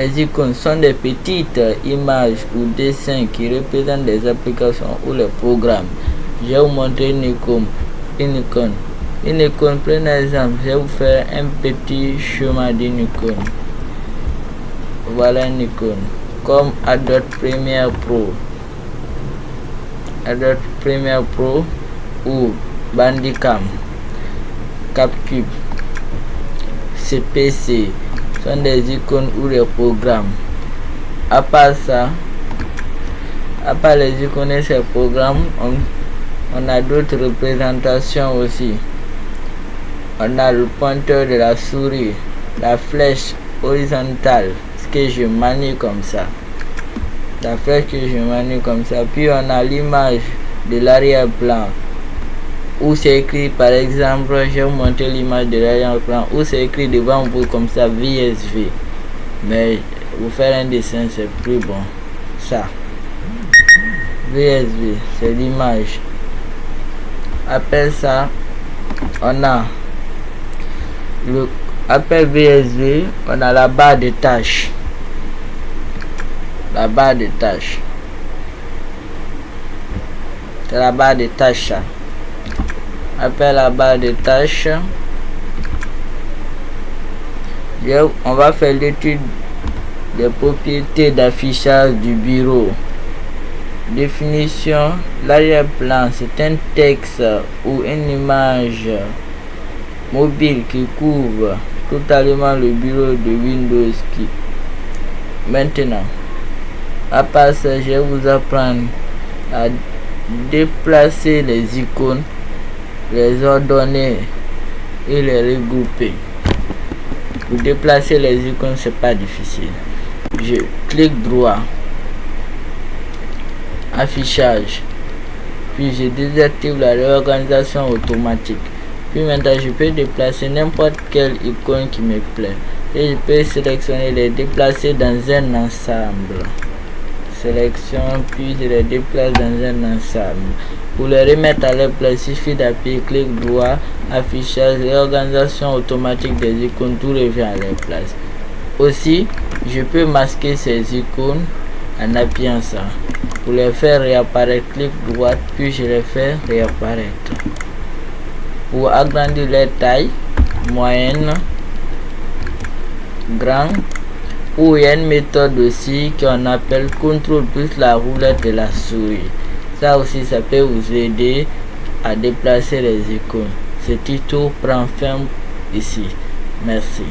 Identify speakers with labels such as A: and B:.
A: Les icônes sont des petites images ou dessins qui représentent des applications ou les programmes. Je vais vous montrer une icône. Une icône, prenez un exemple. Je vais vous faire un petit schéma d'une icône. Voilà une icône. Comme Adobe Premiere Pro. Adobe Premiere Pro ou Bandicam, Capcube, CPC sont des icônes ou des programmes. À part ça, à part les icônes et ces programmes, on a d'autres représentations aussi. On a le pointeur de la souris, la flèche horizontale, ce que je manie comme ça. La flèche que je manie comme ça. Puis on a l'image de l'arrière-plan où c'est écrit, par exemple, je vais vous montrer l'image de l'arrière-plan où c'est écrit devant vous comme ça VSV. Mais vous faire un dessin c'est plus bon. Ça. VSV, c'est l'image. Après ça, on a après VSV, on a la barre de tâches. La barre de tâches. C'est la barre de tâches. Après la barre de tâches, on va faire l'étude des propriétés d'affichage du bureau. Définition, l'arrière-plan, c'est un texte ou une image mobile qui couvre totalement le bureau de Windows. Maintenant, à part ça, je vais vous apprendre à déplacer les icônes, les ordonner et les regrouper. Pour déplacer les icônes, c'est pas difficile. Je clique droit, affichage, puis je désactive la réorganisation automatique. Puis maintenant je peux déplacer n'importe quelle icône qui me plaît et je peux sélectionner les déplacer dans un ensemble. Sélection, puis je les déplace dans un ensemble. Pour les remettre à leur place, il suffit d'appuyer clic droit, affichage, réorganisation automatique des icônes, tout revient à leur place. Aussi, je peux masquer ces icônes en appuyant ça. Pour les faire réapparaître, clic droit, puis je les fais réapparaître. Pour agrandir leur taille, moyenne, grand, ou il y a une méthode aussi qu'on appelle contrôle plus la roulette de la souris. Ça aussi, ça peut vous aider à déplacer les icônes. Ce tuto prend fin ici. Merci.